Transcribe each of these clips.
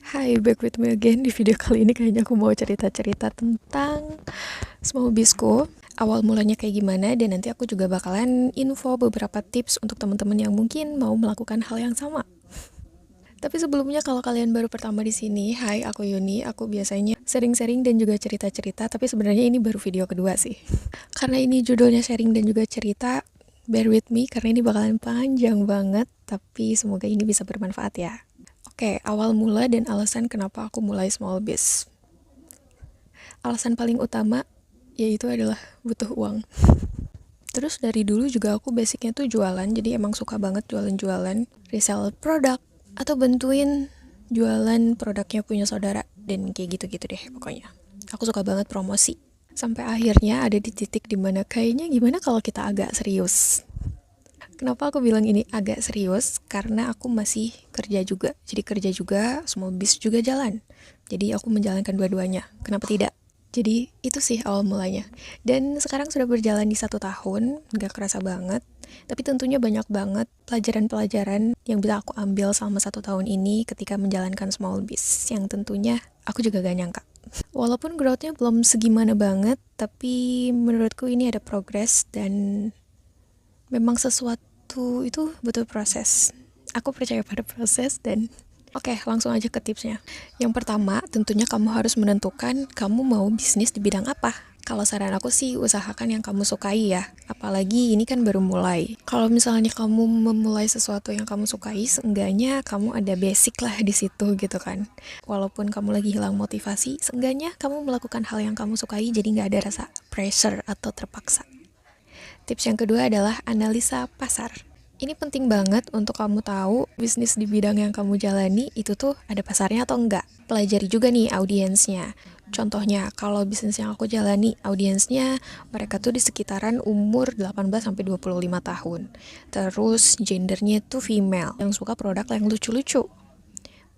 Hai, back with me again. Di video kali ini kayaknya aku mau cerita-cerita tentang small bizku. Awal mulanya kayak gimana, dan nanti aku juga bakalan info beberapa tips untuk teman-teman yang mungkin mau melakukan hal yang sama. Tapi sebelumnya, kalau kalian baru pertama di sini, hai, aku Yuni. Aku biasanya sharing-sharing dan juga cerita-cerita, tapi sebenarnya ini baru video kedua sih. Karena ini judulnya sharing dan juga cerita, bear with me karena ini bakalan panjang banget, tapi semoga ini bisa bermanfaat ya. Oke, awal mula dan alasan kenapa aku mulai small biz. Alasan paling utama yaitu adalah butuh uang. Terus dari dulu juga aku basicnya tuh jualan, jadi emang suka banget jualan-jualan, resell produk, atau bantuin jualan produknya punya saudara, dan kayak gitu-gitu deh pokoknya. Aku suka banget promosi. Sampai akhirnya ada di titik dimana kayaknya gimana kalau kita agak serius. Kenapa aku bilang ini agak serius? Karena aku masih kerja juga. Jadi kerja juga, small biz juga jalan. Jadi aku menjalankan dua-duanya. Kenapa tidak? Jadi itu sih awal mulanya. Dan sekarang sudah berjalan di 1 tahun, nggak kerasa banget. Tapi tentunya banyak banget pelajaran-pelajaran yang bisa aku ambil selama 1 tahun ini ketika menjalankan small biz. Yang tentunya aku juga gak nyangka. Walaupun growth-nya belum segimana banget, tapi menurutku ini ada progress dan memang sesuatu itu butuh proses. Aku percaya pada proses dan oke, langsung aja ke tipsnya. Yang pertama, tentunya kamu harus menentukan kamu mau bisnis di bidang apa. Kalau saran aku sih usahakan yang kamu sukai ya. Apalagi ini kan baru mulai. Kalau misalnya kamu memulai sesuatu yang kamu sukai, seenggaknya kamu ada basic lah di situ gitu kan. Walaupun kamu lagi hilang motivasi, seenggaknya kamu melakukan hal yang kamu sukai jadi nggak ada rasa pressure atau terpaksa. Tips yang kedua adalah analisa pasar. Ini penting banget untuk kamu tahu bisnis di bidang yang kamu jalani itu tuh ada pasarnya atau enggak. Pelajari juga nih audiensnya. Contohnya, kalau bisnis yang aku jalani, audiensnya mereka tuh di sekitaran umur 18-25 tahun. Terus gendernya tuh female, yang suka produk yang lucu-lucu.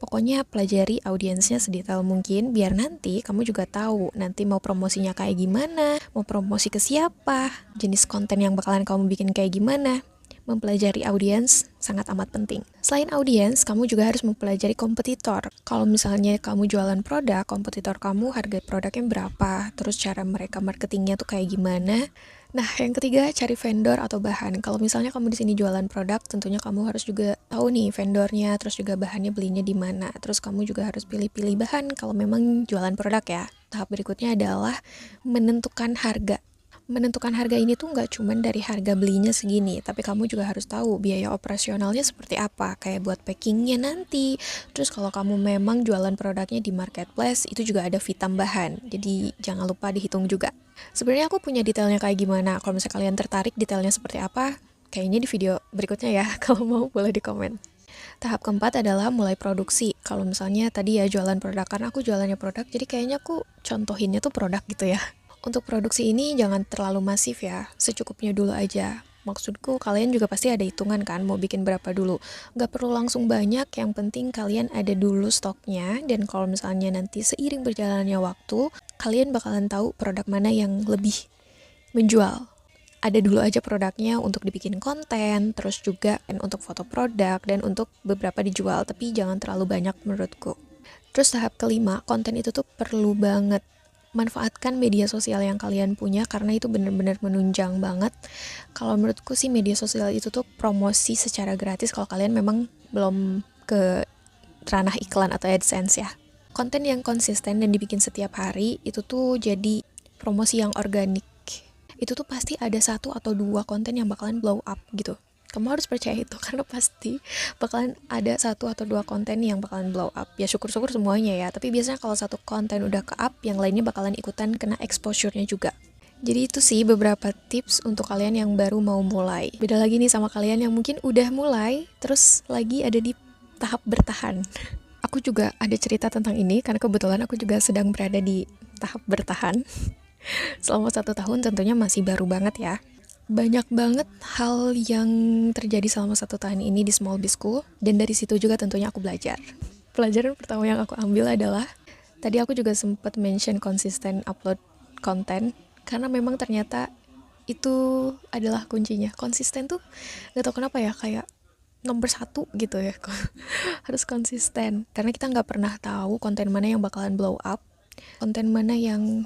Pokoknya pelajari audiensnya sedetail mungkin biar nanti kamu juga tahu nanti mau promosinya kayak gimana, mau promosi ke siapa, jenis konten yang bakalan kamu bikin kayak gimana. Mempelajari audiens sangat amat penting. Selain audiens, kamu juga harus mempelajari kompetitor. Kalau misalnya kamu jualan produk, kompetitor kamu harga produknya berapa, terus cara mereka marketingnya tuh kayak gimana. Nah, yang ketiga, cari vendor atau bahan. Kalau misalnya kamu di sini jualan produk, tentunya kamu harus juga tahu nih vendornya, terus juga bahannya belinya di mana. Terus kamu juga harus pilih-pilih bahan kalau memang jualan produk ya. Tahap berikutnya adalah menentukan harga. Menentukan harga ini tuh nggak cuman dari harga belinya segini, tapi kamu juga harus tahu biaya operasionalnya seperti apa, kayak buat packingnya nanti. Terus kalau kamu memang jualan produknya di marketplace, itu juga ada fee tambahan, jadi jangan lupa dihitung juga. Sebenarnya aku punya detailnya kayak gimana, kalau misalnya kalian tertarik detailnya seperti apa, kayaknya di video berikutnya ya, kalau mau boleh di komen. Tahap keempat adalah mulai produksi. Kalau misalnya tadi ya jualan produk, karena aku jualannya produk, jadi kayaknya aku contohinnya tuh produk gitu ya. Untuk produksi ini jangan terlalu masif ya, secukupnya dulu aja. Maksudku kalian juga pasti ada hitungan kan, mau bikin berapa dulu. Gak perlu langsung banyak, yang penting kalian ada dulu stoknya. Dan kalau misalnya nanti seiring berjalannya waktu, kalian bakalan tahu produk mana yang lebih menjual. Ada dulu aja produknya untuk dibikin konten, terus juga untuk foto produk, dan untuk beberapa dijual, tapi jangan terlalu banyak menurutku. Terus tahap kelima, konten itu tuh perlu banget. Manfaatkan media sosial yang kalian punya karena itu benar-benar menunjang banget. Kalau menurutku sih media sosial itu tuh promosi secara gratis kalau kalian memang belum ke ranah iklan atau AdSense ya. Konten yang konsisten dan dibikin setiap hari itu tuh jadi promosi yang organik. Itu tuh pasti ada 1 atau 2 konten yang bakalan blow up gitu. Kamu harus percaya itu karena pasti bakalan ada 1 atau 2 konten yang bakalan blow up. Ya syukur-syukur semuanya ya, tapi biasanya kalau satu konten udah ke up, yang lainnya bakalan ikutan kena exposure-nya juga. Jadi itu sih beberapa tips untuk kalian yang baru mau mulai. Beda lagi nih sama kalian yang mungkin udah mulai, terus lagi ada di tahap bertahan. Aku juga ada cerita tentang ini karena kebetulan aku juga sedang berada di tahap bertahan. Selama 1 tahun tentunya masih baru banget ya. Banyak banget hal yang terjadi selama 1 tahun ini di small bizku, dan dari situ juga tentunya aku belajar. Pelajaran pertama yang aku ambil adalah, tadi aku juga sempat mention konsisten upload konten, karena memang ternyata itu adalah kuncinya. Konsisten tuh gak tau kenapa ya, kayak nomor satu gitu ya. Harus konsisten, karena kita nggak pernah tahu konten mana yang bakalan blow up, konten mana yang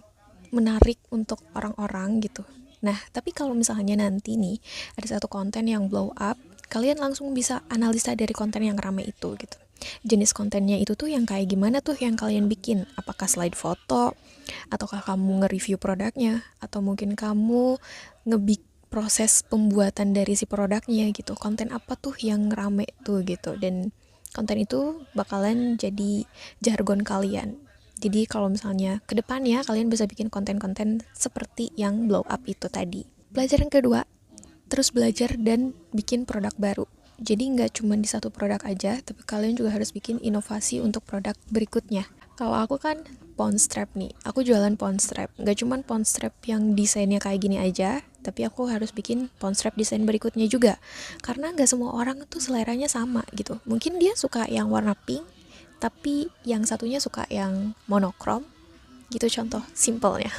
menarik untuk orang-orang gitu. Nah, tapi kalau misalnya nanti nih ada satu konten yang blow up, kalian langsung bisa analisa dari konten yang rame itu gitu. Jenis kontennya itu tuh yang kayak gimana tuh yang kalian bikin? Apakah slide foto, ataukah kamu nge-review produknya, atau mungkin kamu ngebik proses pembuatan dari si produknya gitu. Konten apa tuh yang rame tuh gitu. Dan konten itu bakalan jadi jargon kalian. Jadi kalau misalnya ke depannya kalian bisa bikin konten-konten seperti yang blow up itu tadi. Pelajaran kedua, terus belajar dan bikin produk baru. Jadi nggak cuma di satu produk aja, tapi kalian juga harus bikin inovasi untuk produk berikutnya. Kalau aku kan pawn strap nih, aku jualan pawn strap. Nggak cuma pawn strap yang desainnya kayak gini aja, tapi aku harus bikin pawn strap desain berikutnya juga. Karena nggak semua orang tuh seleranya sama gitu. Mungkin dia suka yang warna pink, tapi yang satunya suka yang monokrom gitu, contoh simpelnya.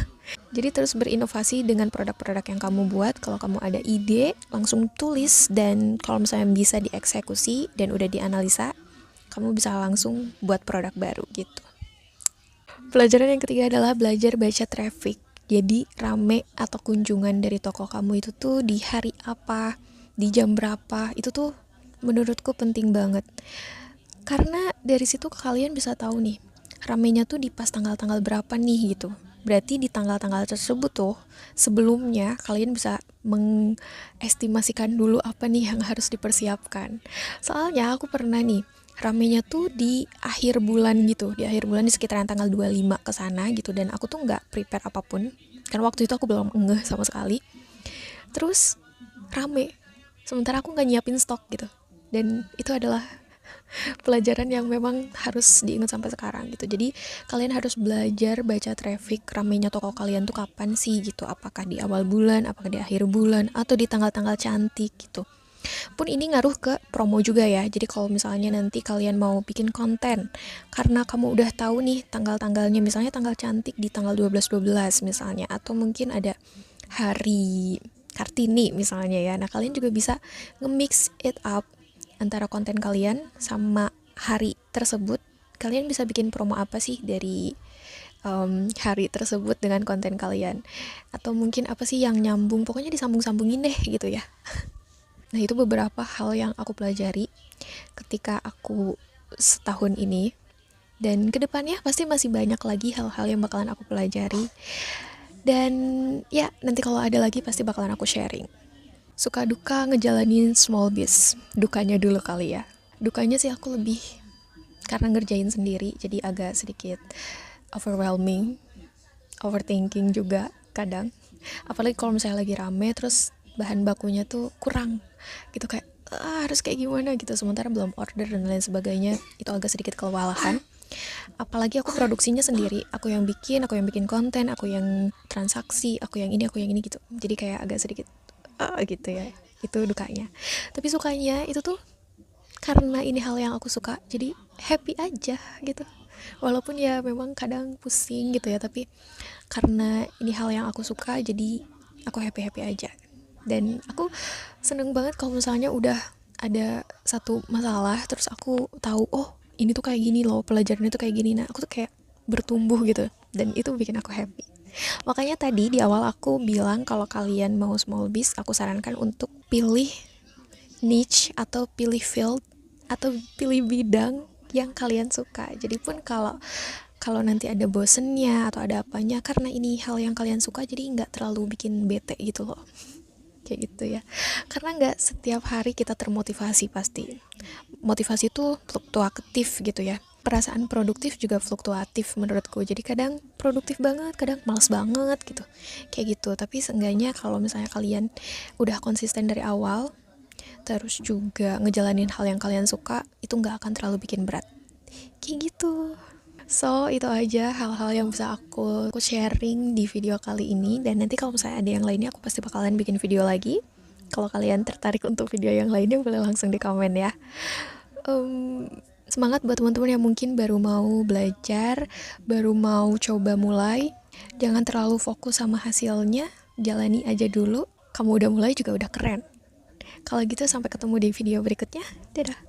Jadi terus berinovasi dengan produk-produk yang kamu buat. Kalau kamu ada ide, langsung tulis, dan kalau misalnya bisa dieksekusi dan udah dianalisa, kamu bisa langsung buat produk baru gitu. Pelajaran yang ketiga adalah belajar baca traffic. Jadi rame atau kunjungan dari toko kamu itu tuh di hari apa, di jam berapa, itu tuh menurutku penting banget. Karena dari situ kalian bisa tahu nih, ramenya tuh di pas tanggal-tanggal berapa nih gitu. Berarti di tanggal-tanggal tersebut tuh sebelumnya kalian bisa mengestimasikan dulu apa nih yang harus dipersiapkan. Soalnya aku pernah nih, ramenya tuh di akhir bulan gitu, di akhir bulan di sekitaran tanggal 25 ke sana gitu, dan aku tuh nggak prepare apapun. Kan waktu itu aku belum ngeh sama sekali. Terus rame, sementara aku nggak nyiapin stok gitu. Dan itu adalah pelajaran yang memang harus diingat sampai sekarang gitu. Jadi kalian harus belajar baca traffic ramenya toko kalian tuh kapan sih gitu. Apakah di awal bulan, apakah di akhir bulan, atau di tanggal-tanggal cantik gitu. Pun ini ngaruh ke promo juga ya. Jadi kalau misalnya nanti kalian mau bikin konten, karena kamu udah tahu nih tanggal-tanggalnya, misalnya tanggal cantik di tanggal 12-12 misalnya, atau mungkin ada hari Kartini misalnya ya. Nah, kalian juga bisa nge-mix it up antara konten kalian sama hari tersebut. Kalian bisa bikin promo apa sih dari hari tersebut dengan konten kalian, atau mungkin apa sih yang nyambung, pokoknya disambung-sambungin deh gitu ya. Nah, itu beberapa hal yang aku pelajari ketika aku setahun ini, dan kedepannya pasti masih banyak lagi hal-hal yang bakalan aku pelajari. Dan ya, nanti kalau ada lagi pasti bakalan aku sharing. Suka duka ngejalanin small biz. Dukanya dulu kali ya. Dukanya sih aku lebih karena ngerjain sendiri, jadi agak sedikit overwhelming, overthinking juga kadang. Apalagi kalau misalnya lagi rame, terus bahan bakunya tuh kurang gitu, kayak harus kayak gimana gitu, sementara belum order dan lain sebagainya. Itu agak sedikit kewalahan. Apalagi aku produksinya sendiri, aku yang bikin konten, aku yang transaksi, aku yang ini gitu. Jadi kayak agak sedikit gitu ya. Itu dukanya. Tapi sukanya itu tuh karena ini hal yang aku suka, jadi happy aja gitu. Walaupun ya memang kadang pusing gitu ya, tapi karena ini hal yang aku suka, jadi aku happy-happy aja. Dan aku seneng banget kalau misalnya udah ada satu masalah, terus aku tahu, oh ini tuh kayak gini loh, pelajarannya tuh kayak gini. Nah, aku tuh kayak bertumbuh gitu, dan itu bikin aku happy. Makanya tadi di awal aku bilang kalau kalian mau small biz, aku sarankan untuk pilih niche atau pilih field atau pilih bidang yang kalian suka. Jadi pun kalau kalau nanti ada bosennya atau ada apanya, karena ini hal yang kalian suka, jadi nggak terlalu bikin bete gitu loh. Kayak gitu ya. Karena nggak setiap hari kita termotivasi pasti. Motivasi itu fluktuatif gitu ya. Perasaan produktif juga fluktuatif menurutku. Jadi kadang produktif banget, kadang malas banget gitu. Kayak gitu. Tapi seenggaknya kalau misalnya kalian udah konsisten dari awal, terus juga ngejalanin hal yang kalian suka, itu nggak akan terlalu bikin berat. Kayak gitu. So, itu aja hal-hal yang bisa aku sharing di video kali ini. Dan nanti kalau misalnya ada yang lainnya, aku pasti bakalan bikin video lagi. Kalau kalian tertarik untuk video yang lainnya, boleh langsung di komen ya. Semangat buat teman-teman yang mungkin baru mau belajar, baru mau coba mulai. Jangan terlalu fokus sama hasilnya, jalani aja dulu. Kamu udah mulai juga udah keren. Kalau gitu sampai ketemu di video berikutnya. Dadah.